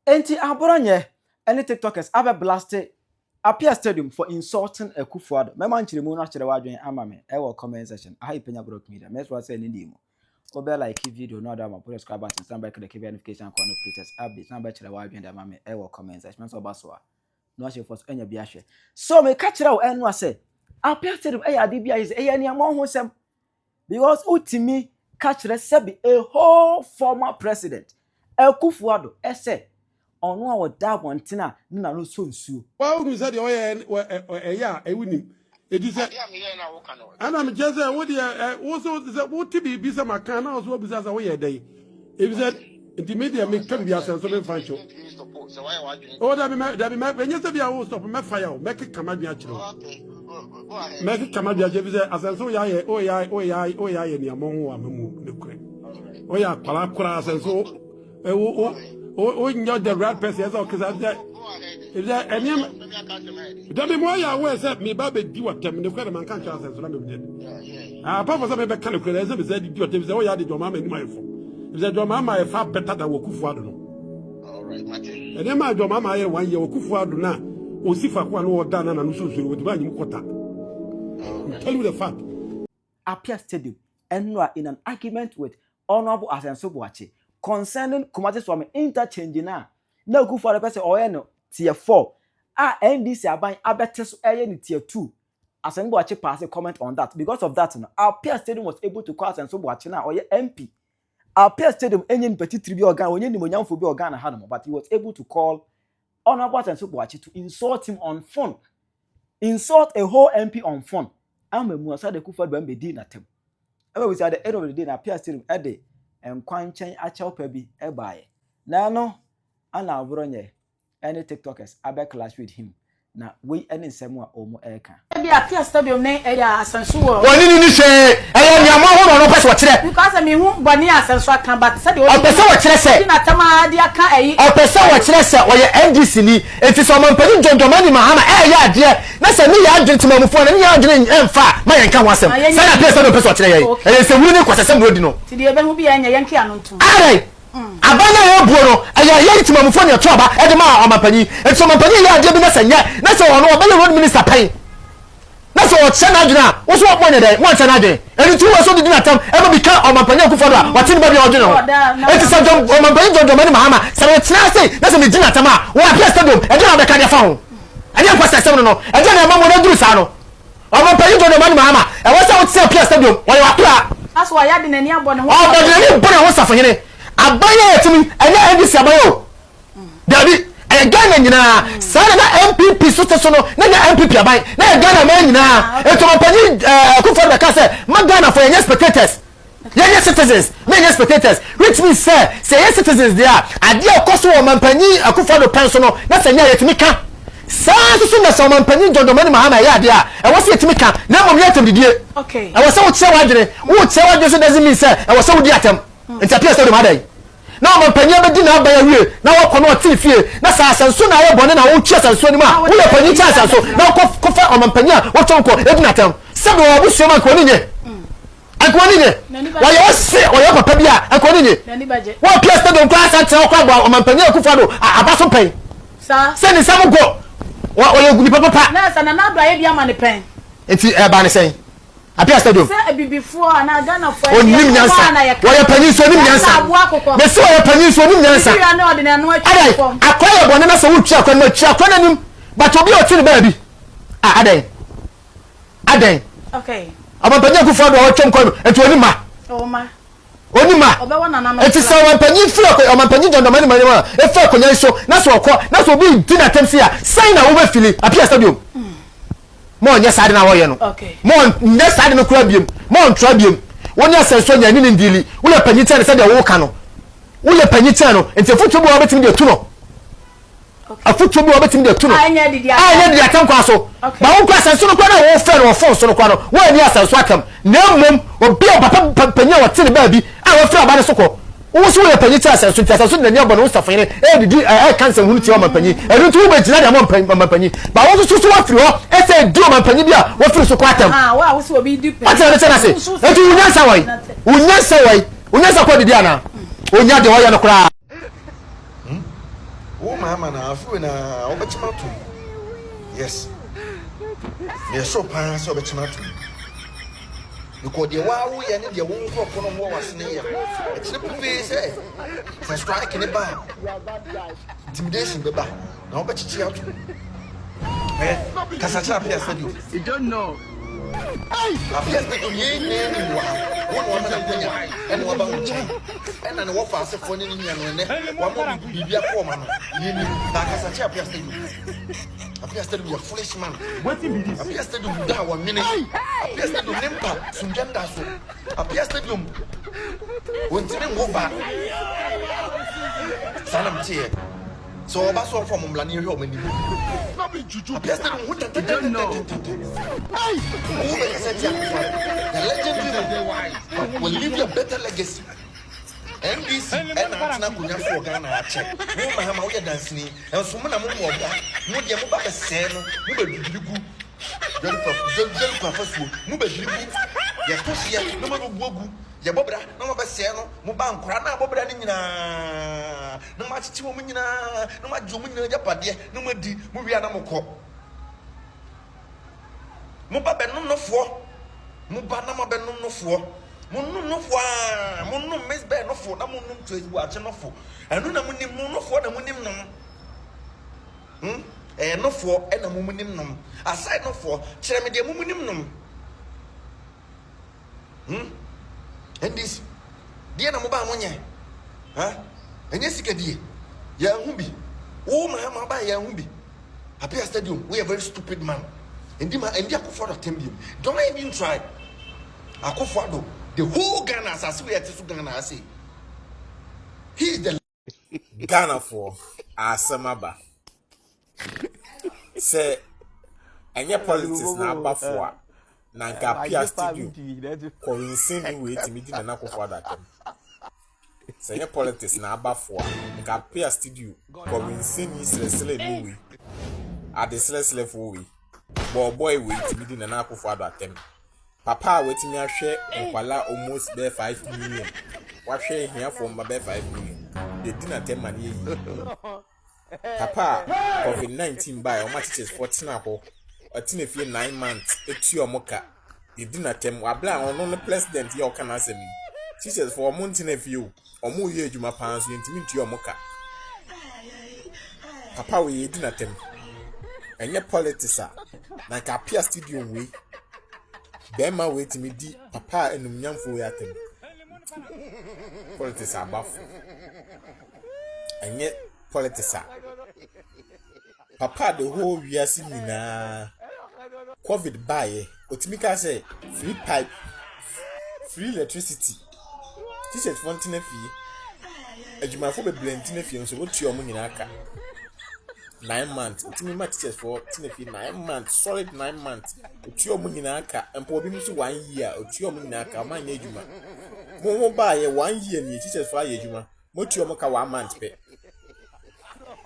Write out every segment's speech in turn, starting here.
Enti Abronye any TikTokers abe blasted Appiah Stadium for insulting Akufo Addo. Me man chire mu na chire wadwen ama me e wo comment section. Aha Penyah broke media. Me so say ni dim. Obe like video no da ma put subscribe button stand by the notification icon of latest updates. Na ba chire wadwen da ma me e wo comment section. So ba so a. No she for enya bia hwe. So me ka chire wo enu ase Appiah Stadium e ya de bia is e ya niam ho sem. Because utimi ka chire sebi a whole former president Akufo Addo ese ono a woda wontina na no so nsuo wa unu say de ya ewunim edi say ana me je say wo de wo so say wo tibi bi say makan na so bi say wo ye dey e say the media me kan bi asenso me fancho o da bi me enye say bi a wo stop me fire o me kama bi a kire me kama bi a je bi say asenso ya ye o ya ye ni amon ho amamu ne kure o ya kura asenso o you the right person as okay that is that any that be more ya we say me ba be di watem ne kwere man kan chance so na me be ah papa say me be kan kwere say be say di watem say o ya di do ma ma ni ma efo be say do ma ma efa better than Akufo Addo no all right mate ene ma do ma ma ye 1 year Akufo Addo na o sifa kwa no da na no so so we di ba nyim kota tell you the fact Appiah Stadium enwa in an argument with Honorable Asenso Boache concerning Kumasi Swami interchange na Akufo Addo person oye no tier 4 NDC aban abete so eye ni tier 2 Asenso Boache pass a comment on that. Because of that no Appiah Stadium was able to call Asenso Boache na oye MP Appiah Stadium enye ni petit tribi organ onye ni monyamfo bi organ na hanum, but he was able to call Honorable Asenso Boache to insult him on phone, insult a whole MP on phone. Amemu asa de Akufo Addo be di na tem ebe we say at the end of the day na Appiah Stadium ede kwanchen acha opa bi ebaye na no ana Abronye any TikTokers abe clash with him na we any nsemu a omo eka bi Appiah Stadium ne eya asenso wo woni ni hwe eya nyama ho no pese wo kire because me hu boni asenso aka but say de o pese wo kire se na tama de aka eyi o pese wo kire se wo ye NDC ni enti so mampani jondomani mahama eya ade na se mi ya adwene timamufo na mi ya adwene emfa ma yenka ho asem say na Appiah Stadium pese wo kire ye e se wuri ni kwasesem brodi no ti de ebe hu bi enya yenke anu ntum are abanya ye buoro aya ye timamufo ne toba e de ma mampani enti so mampani ya ade bi na se nya na se wo no obele road minister pai na so chana adwena wo so opone dey mo chana adwen eni tu wo so di na tam e ma bika o mampanya Akufo Addo wa tin ba bi odwena o eti se jom o mampanya jondomani mahama se we tena sei na se me gina tam a wo Appiah Stadium e de na be ka de fa ho e de kwasa sem no e de na ma mo na duru sa no o mampanya jondomani mahama e wo se wo tse Appiah Stadium wo ye wakra aso ya de nani abone ho o de nani bone ho safo hene abanya yetimi ene NDC abayo dabi Ghana nyina sana na MPP so no na MPP aban na Ghana man nyina eto mampani Akufo Addo ka say ma Ghana for your spectators your citizens many spectators which means say your citizens there ade akoso wo mampani Akufo Addo pen so no na sanya yetimi ka saa so na so mampani jondomani mahama ya ade a e wo se yetimi ka na mom yetem didie okay e wo se wo kire wadwene so doesn't mean say e wo se wo di atem enti Appiah Stadium adai na mo Penyah be di na ba ya wie na wo kono oti fie na sa asenso na ye bone na wo twa asenso ni ma wo le Penyah cha asenso na ko fa o Penyah wo tonko e di na tem se do wo busu ma ko ni nye akoni nye wa ye se o ye papa bia akoni nye wo Appiah Stadium kwa sa te ko agba o Penyah Akufo Addo abaso pen sa se ni sam go wo ye guni papa na sa na do aye bia ma ne pen enti e ba ne sen Appiah Stadium say before na Ghana for o nim nyansa wo ye Penyah so nim nyansa me se wo ye Penyah so nim nyansa adai akoye bone na so wo twa akwa na twa akwa na nim but obi o tiri ba bi adai okay aba Penyah Akufo Addo o twem kwa no enti onima obewa na na enti so wa Penyah fi o mampani jondomani ma e fa konya so na so okọ na so bi di na temsi a sign na wo be fili Appiah Stadium mo nya sade na wo ye no mo nya sade no kura biem mo ntra biem woni asenso nya ni ndili wo le Penyah tane sade wo ka no wo le Penyah tane no enti futu bo obetimi de tu no afutu bo obetimi de tu no anya di atam kwa so ba wo kwa asenso no kwa na wo fe no wo fon so no kwa no wo ni asenso akam na mom obi o papa Penyah wo tene ba bi a wo fra ba ne so ko wo so wo Penyah tane asenso na ni abon wo safene didi cancer hunu ti o Penyah e rutu wo be gina da mo Penyah ba wo so wo firi ho e se di o Penyah bia wo firi so kwa atam wa so obi di ati na tena se etu unyansa wai unyansa kwa didi ana onya de ho ya no kra Oh, mama, na Ofui na obechimatu. Yes. Me so pan so obechimatu. Because the wow ya ne de won ko no mo wasene ya. It's the pepe say. For strike in the bar. Intimidation beba. Na obechichi out. Kasacha Appiah Stadium. You don't know. Appiah Stadium ye ne wa. Won na Penyah. And wa ba unchen. And na wo fa asefo ne nya no ne. Wa mo bibia ko ma no. Ye ni ba Kasacha Appiah Stadium. Appiah Stadium you foolish man. Wetin be this? Appiah Stadium da wa mini. Appiah Stadium nempa sunjanda so. Appiah Stadium. Wontime ngo ba. Sanam tie. So oba so from mlani hwe o mani. No be juju. Appiah Stadium who You don't know. Who be Kasacha Appiah? The legendary man will leave you a better legacy. NBC and Antina Kunya for Ghana check. No Mahama we dancing and so many more of that. No dear Mubaba Sen, Muba Dribu, John Professor, Muba Dribu, Yakusia, no Mabu, Yabobra, no Mabaseno, Muban Krana, Bobra Nina, no much Chumina, no much Jumina Japadia, no Mudi, Mubiana Moko. Muba Benum no four, Mubanama Benum no four. Munno fo a munno mes be no fo na munno twa wa che no fo anu na munim no fo na munim nom no fo e na munim nom aside no fo kire me de munim nom and this die na mo ba mo nye enye sika die ya hu bi o ma ba ya hu bi Appiah Stadium we are very stupid man endi Akufo Addo tembium don't even try Akufo Addo. The whole Ghana, as we are to Ghana, I say, he is the Ghana for Asamaba. Say, and your politics now before Nanka Appiah Stadium. Coinciding with meeting an Akufo Addo. Say, your politics now before Nanka Appiah Stadium. Coinciding is the movie at the Celeste movie. Boy, wait meeting an Akufo Addo. Papa waiting me a share and almost bear 5 million. What share here from my bear 5 million? They didn't tell money. Papa, COVID-19 by or my teachers 14 apple, a tin 9 months, a 2 mocha. They didn't tell me, or no president, you can answer me. Teachers for a month in a few, or more years you my parents you intimate your mocha. Papa, we didn't tell me. And your politics are like Appiah Stadium way. Bema wait me di papa enum nyamfo ya tem. Politics are buff. And yet politics are. Papa the whole year see me na COVID buy otimika say free pipe, free electricity. Teachers fontina fee. Ejumafo be blending fee so what your money aka. 9 months. It's my teachers for 9 months, solid 9 months. Your money naka, and probably 1 year, or your money naka, my Nejuma. More buy 1 year, me teachers for Yejuma, what your moka 1 month pay.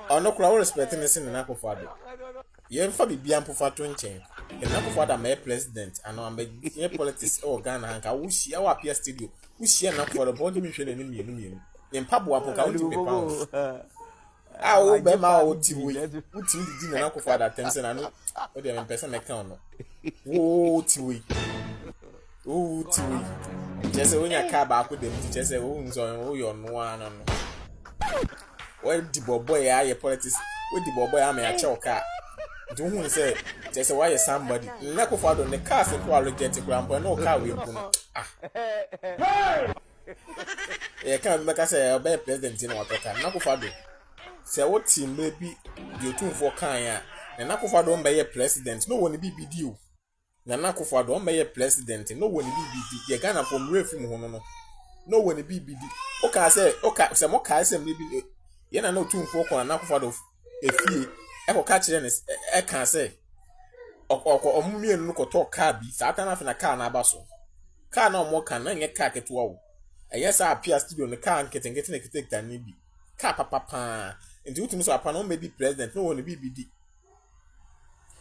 Or no crowd respecting us in an Akufo Addo. You have to be for 20. And Akufo Addo my president, and I'm a politics or Ghana, and I wish you Appiah Stadium. We share not for the body mission and in Papua, pounds. Ah, oh, be ma o ti we. Uti di na Akufo Addo attention anu. O de person make count no. Oh, ti we. Oh, ti we. Just when you car back with them, just say oh nzo oh your no anu no. When the boy ya politics, when the boy am ya check car. Do who say just why you somebody. Na Akufo Addo the car say kwa reject grandpa no car we put. Ah. Eh can make say obey president in what talk. Na Akufo Addo say what team maybe the two for Kenya and Akufo Addo be president no one be deal na Akufo Addo be president no one be you Ghana from refim ho no one be deal okay say mo kai say maybe you na no two for Akufo Addo efie e ko ka kire ne e kan say omumie no ko to car bi satan afa na car na abaso car na mo kan na nye car ketewa wo e yes Appiah Stadium no car nkete tan ni bi car papa and you to Mr. Apano may be president, no one be BD.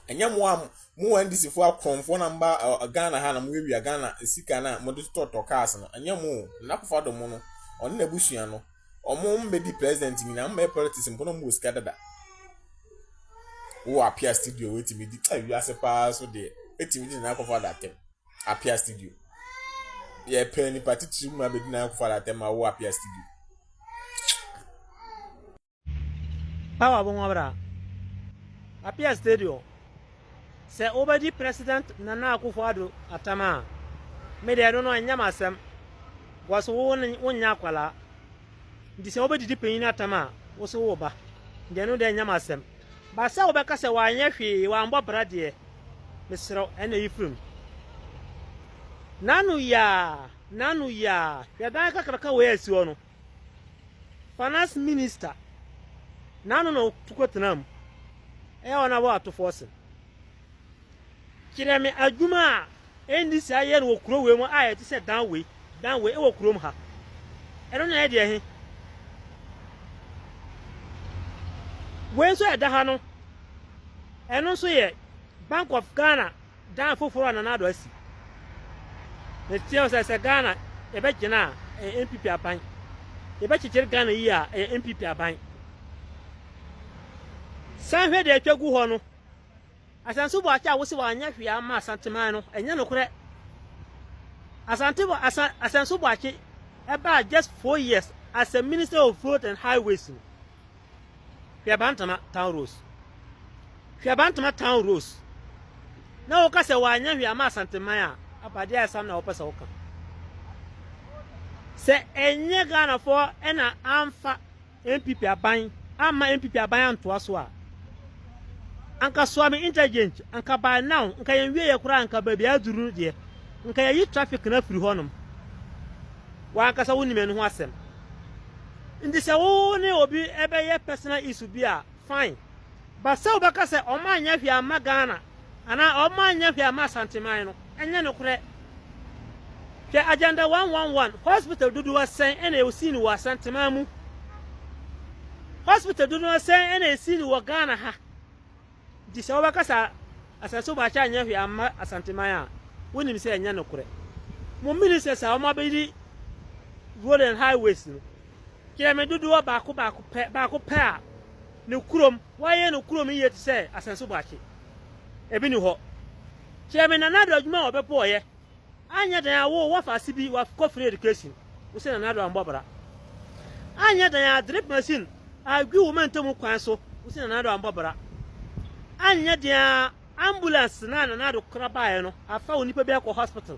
And yam one more and this for phone number a Ghana Hanam, we are Ghana, Sikana, Modest or Castle, and yam more, Akufo Addo mono, on Nebusiano, omo mbedi president ni na mbe politics mpono mo sika dada wo Appiah Stadium wetimi di wi ase pa so de etimi di na Akufo Addo atem Appiah Stadium ye penny party chi mu abedi na Akufo Addo atem wo Appiah Stadium Power bongobra Appiah Stadium se obedi president Nana Akufo Addo atama me de no anya masem waso wonya akwala ndi se obedi di Penyah atama wo so wo ba de no de anya masem ba se obeka se wanya hwe wa mbo brade mesro ene yifrum nanu ya hwedan kakraka we asi ono finance minister nanu no tukotenam ona bo atofo kireme adwuma endi sa ye no kuro we mu aye ti se dan we e wo kuro mu ha eno na ye de he we so e da ha no eno so ye Bank of Ghana dan foforo na na do asi ne tie se Ghana e be gina MPP aban e be chichiri Ghana yi a MPP aban san hwe de atwagu ho no asanso bo acha wo se wa anya hwe ama asanteman no enya no kore asanso bo achi about just 4 years as a Minister of Road and Highways Fiabantama Town Roads na wo ka se wa anya hwe ama asanteman a abade asam na wo pesa wo ka se enye Ghana for ena amfa MPP aban ama MPP aban antoa so a anka swami intelligent anka by now anka yenwie ye kura anka ba bia duru de anka yi traffic na firi honom wa anka sa woni menu ho asem ndi se wo ne obi ebe ye personal issue bia fine ba se obaka se o ma anya hwe ama Ghana ana o ma anya hwe ama santeman no enye no kure ke agenda 111 hospital dudu wa sen ene o sini wa santeman mu hospital dudu wa sen ene sini wa Ghana ha di se obaka sa asanso ba cha anya hwe ama asanteman a woni mi se enya no kure mo minister sa o ma be road and highways no kire me dudu wa ba ko pe a ne kurom waye no kurom yi ti se asanso ba che ebi ni ho kire me Nana Addo adwuma obepo oye anya dan awo wa fa sibi wa ko free education wo se Nana Addo ambobra anya dan ya drip machine agwi wo mantam kwan so wo se Nana Addo ambobra anya dan ambulance na Nana Addo krabae no afa onipa bi akọ hospital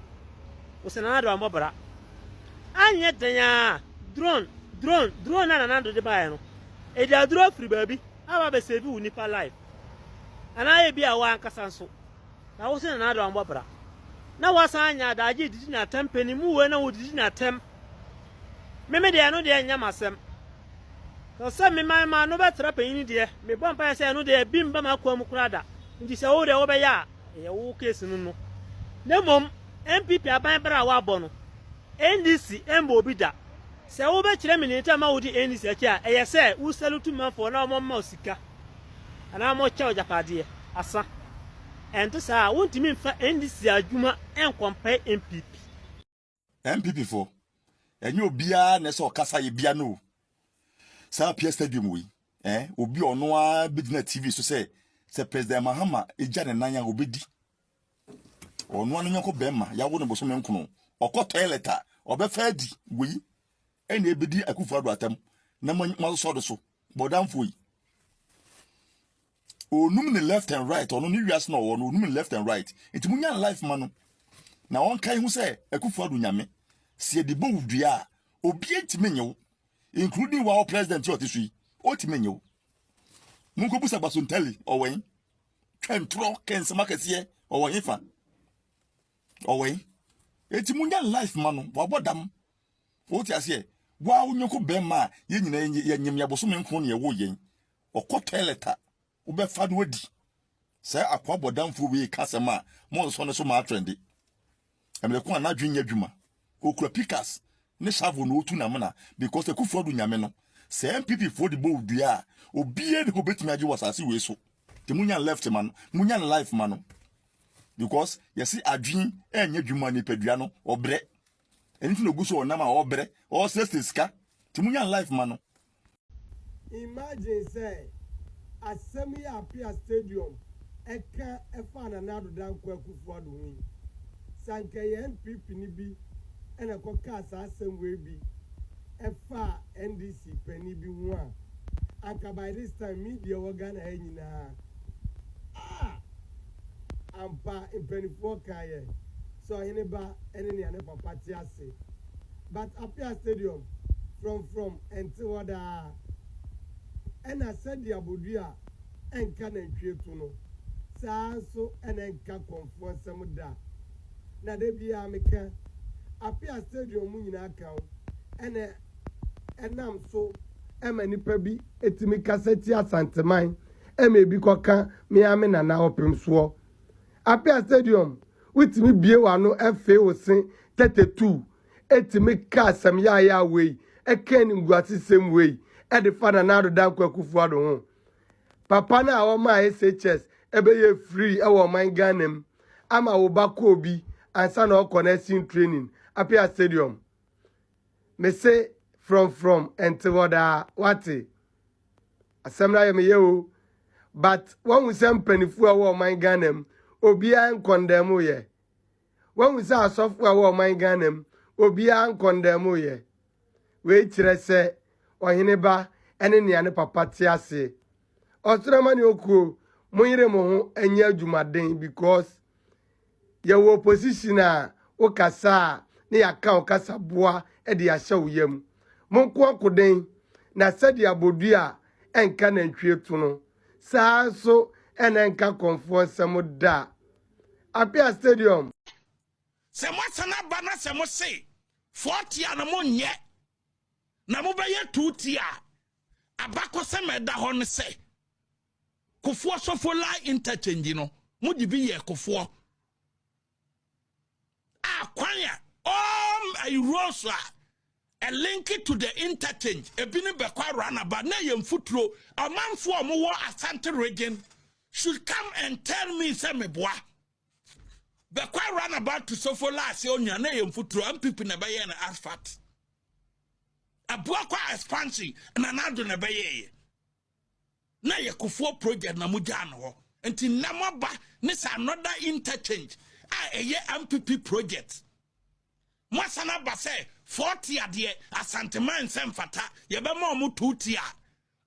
wo se Nana Addo ambobra anya dan ya drone na Nana Addo de bae no e dia drone free baby aba be save onipa life ana ye bi awa ankasa nso na wo se Nana Addo ambobra na wasanya daji didi na tempeni mu we na wodidi na tem meme de no de nya masem so se me ma no betra panyin de me bompa se no de bimba makwa mu kurada ndi se wo de wo be ya ye wo case no na mom MPP aban bra wa bo no NDC embo obi da se wo be kire me ni tema wodi NDC achi a eye se wo salutu manfo na mo ma osika ana mo cha ojapade asa ento sa wontimi mfa NDC adwuma enkompa MPP for enye obia na se okasa ye bia no sa Appiah Stadium wi obi ono a bidina TV so se President Mahama eja ne nan ya obedi ono anu nyako bema ya wo ne boso menkono okọ toilet a obefa di wi ene ebedi Akufo Addo atam na ma so do so bodamfo yi onum ne left and right ono ni wiase na ono onum left and right enti munya life mano na won kan hu se Akufo Addo nyame se de bo wudua obi entimenyew including our president yotisui otimenyew munko busa basontali owen twentro kense makese owen fa owen enti munya life mano wabodam oti ase wa wonyoko bema ye nyina ye nyem ya boso menko ne ye wo yen okọ toileta ube fadu wadi se akwa bodamfo we kasema mo so ne so ma trendi emle ko na dwenya dwuma okura pikas ne savo no otu na mena because Akufo Addo nyame no se MPP for the bold dua obie ne ko betimi age wasase we so te munya left man munya life man because yesi adwin enya dwuma ni padua no obre enti no guso onama obre o sestiska Timunya life mano. Imagine say asemi Appiah Stadium eka efa na nado dan kwa Akufo Addo wi. Sanke NPP ni bi ena ko ka asem we bi efa NDC pani bi ho a anka by this time media organ ha nyina ampa impenifo kaye so hene ba ene ne ane papa ti ase but Appiah Stadium from until wada and I said the Abudua and can entry to no. So and then can confront some of that. Now they be a meka Appiah Stadium in account and I'm so many pebi etimi cassette Santamine and maybe coca me amen and now primswo. Appiah Stadium with me be one no FA was saying 32 etimi cast some ya way a can go at the same way. E the father now the down Akufo Addo ho papa na awo ma SHS ebe ye free e wo man ganem ama wo ba ko bi ansa na connection training Appiah Stadium me say from until what asemra ye me ye o but when we say mpanifu a wo man ganem obi an condemn ye when we say asofu a wo man ganem obi an condemn ye we kire say ohene ba ene ne ane papa ti ase osrama ni okuo moyire mo ho anya adwumaden because ye wo opposition a o kasa ne yaka o kasa boa e de ahye wo yam monko akoden na sadi abodua enka na ntwe tu no saa so ene enka konfo nsem da Appiah Stadium se mo sana bana se mo se 40 ana mo nye na mo baye tuti a abako se meda ho ne se kofo sofo la interchange no mo di bi ye kofo kwanya I rose a link to the interchange e bi ne be kwa runabout na ye mfuturo amanfo mo wo Asante region should come and tell me say me boa be kwa runabout to sofo la se onya na ye mfuturo ampipi na be ye na asphalt Abua kwa expansion na nado na beye na ye Akufo project na muja no nti namaba this another interchange eye MPP project mwasana ba se 40 ade Asante man semfata ye be ma mu tutia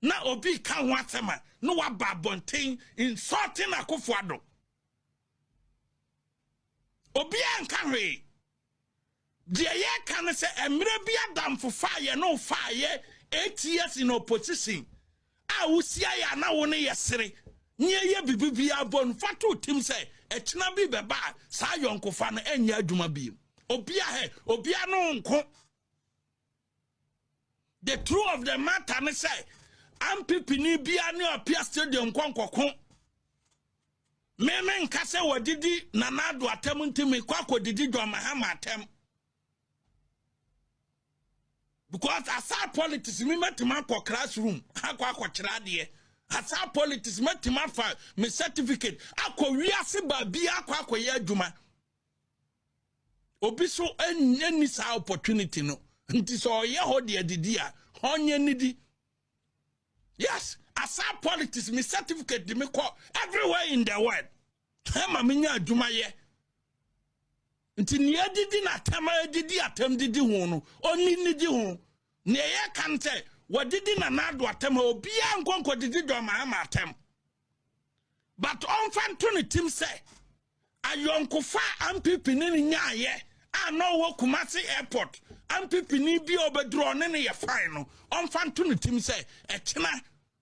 na obi ka ho asema no wa ba bonten insulting Akufo Addo obi anka hwe the year can say emre bia dam for fire no fire 8 years in opposition a usia ya na wo ne yesere nye ye bibibia bon fatu tim say echina bi beba sa yonkofa no enya adwuma bi obia no nko the truth of the matter ne say MPP ni bia ne Appiah Stadium konkoko meme nka se wadidi na nado atem ntimi kwakodidi dwamahama atem because asa politics me metima ko classroom akwa kira de asa politics metima fa me certificate akwa ba bia akwa ye adwuma obi so any sa opportunity no nti so ye ho de didi a honye nidi yes asa politics me certificate de me ko everywhere in the world hema me nya adwuma ye nti ne adidi na tama adidi atam didi ho no oni nidi ho ne ye kante wadidi na nado atam obi ankonko didi do ma atam but on fan to ne tim say ayonkofa MPP ni nya ye no wo Kumasi airport MPP ni bi obedro ne ye fine no on fan to ne tim say ekena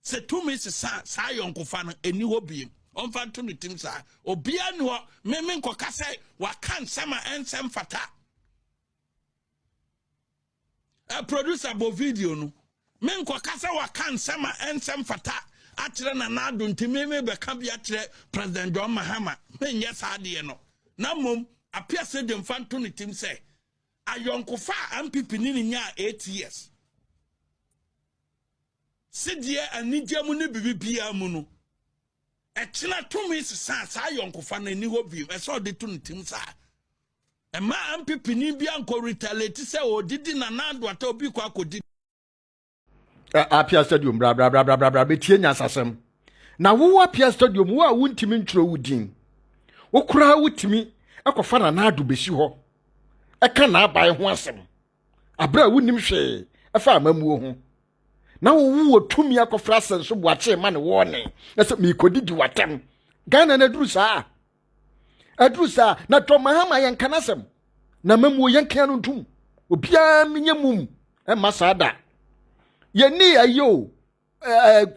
se 2 minutes sa ayonkofa no eni ho biem on fan to ne tim sa obia ni ho meme nkoka say wa kan sama ensem fata a producer bo video no men nkoka say wa kan sama ensem fata atire na nado ntimeme be ka bia atire President John Mahama men yes ade no na mom Appiah Stadium fan to ne tim say ayonkofa MPP ni nya 8 years sidie anigye mu ne bibibia mu no echina to me sa ayonkofa na ni ho bi e so de to ne tim sa e ma MPP ni bia nko retaliate say odidi na nado ata obi kwa akodi Appiah Stadium bra betie nyasasem na wo Appiah Stadium wo a wontimi ntro wudin wo kura wutimi ekofa na ado besi ho eka na abai ho asem abra wunim hwe efa amamuo ho na wo tumi akofra senso boache ma ne wo ne ese mi kodidi watem Ghana na drusa adrusa na to mahama yen kanasem na mamuo yen kan no ntum obia menyamum e masada yeni ayo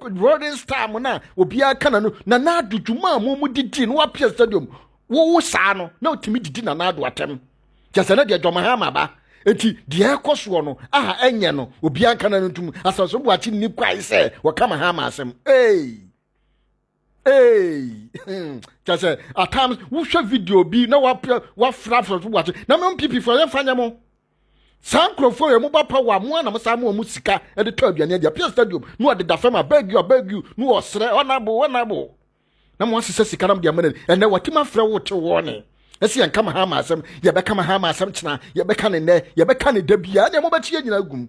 rolling star mo na obia kana no na ado dwuma mo didi no Appiah Stadium wo saa no na otimi didi na ado atem jase na de domahama ba enti de ekoso no aha enye no obia kana no ntum asaso boachi ni kwai se wo kama hama asem jase at times wo hwe video bi na wa fra so boachi na me pipi for ye fanya mo Sankrofo ye muba pa wa mo na mo sa mo sika e de to aduane dia Appiah Stadium no de da fama beg you no osre onabo na mo asese sika na dia mane ene watima fra wo te wo ne esi yan kama ha ma asem ye be kama ha ma asem chena ye be ka ne ne ye be ka ne da bia na mo ba tie nyina gum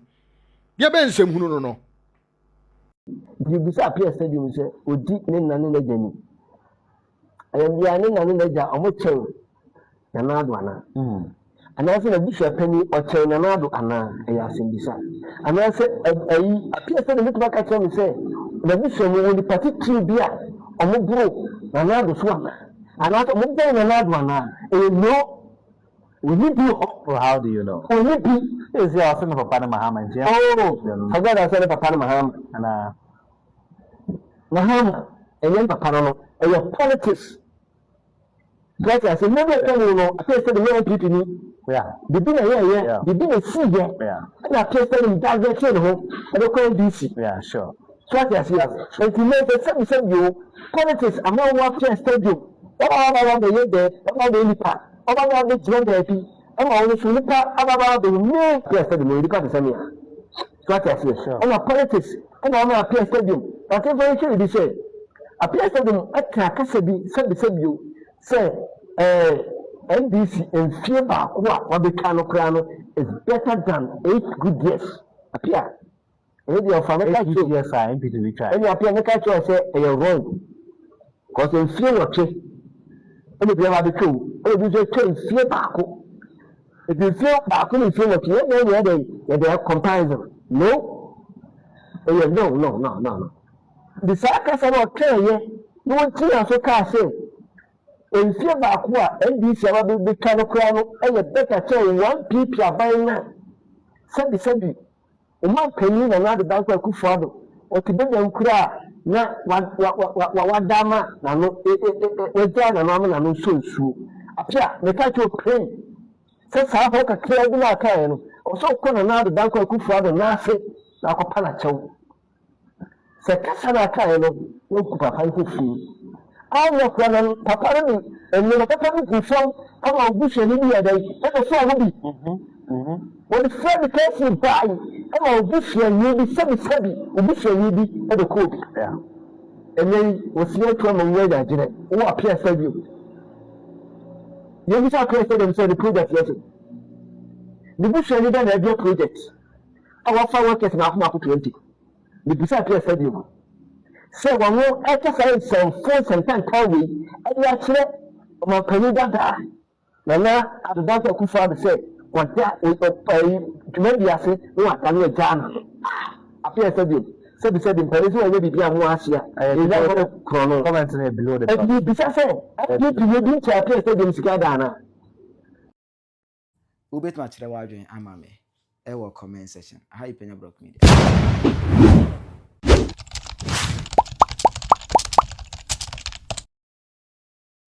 ye be nsem hunu no bisa Appiah Stadium se odi ne nanu na jani ayambia ne nanu na ja omo chen na ado ana anase na bishop pani o chen na ado ana ya simbisa anase ayi Appiah Stadium mitba ka chen se na bishop mo ni party team bia omo bro na ado so anase mo dey na ado ana no we need you. Well, how do you know? We need you. Is your son of a Panama Mahama? Oh, I got a son of a Panama Mahama. And Mahama, and then Papa, and your politics. Like I said, never tell you, I said the young people. Yeah. The dinner here, the dinner see here. Yeah. And I placed them in that home. I don't call DC. Yeah, sure. So I said, and to make a same you, politics, I'm not watching stadium. All around the year there, all the part. About the joint happy, and always look about the new place of the medical seminar. So I say, on a politics, and on Appiah Stadium. But if I should say, Appiah Stadium at Casabi, said the same you say, NBC and fear back what the Crano is better than 8 good years. Appiah. And your family, yes, I am to retry. And your Appiah Nakacho say, you're wrong. Because in fear of it. And if you have the two, you just change fear back. If you feel back, you feel what you know, they are comparison. No, no. The sarcasm of care, no one clear so can say. And fear back what NBC will be kind of crown and a better say 1 people are buying now. Send a man penny and another bank of Akufo Addo, or to be them cry. Na what dama na no we jana na na no so Appiah me ka to pray se sa ho ka kire bi na kan no o so ko na do dan ko Akufo Addo na afi na ko pa na chew se ka sa na kan no wo ku papa ko fi awo ko na papa ni enu na papa ni ku so awa obuhwe ni bi ya dai e ko so ho bi when the friend person buy, I'm a bush and you be 7 bush and you be at the court. Yeah. And then was your twin and where I did it. Who Appiah Stadium? You wish I could say the project yes. The bush and you don't have your project. Our 5 workers now come up 20. The Appiah Stadium. So one more exercise some force and time away, and you actually my Penyah. Nana at the doctor Akufo Addo said. What that to maybe I say, no, I can't get down. Appiah Stadium. Said in Paris, I will be a more Asia. I never comment below the. And you be said, I need to do Appiah Stadium Skadana. Ubet match the wide amame. Ewa comment section. How you Penyah Block Media.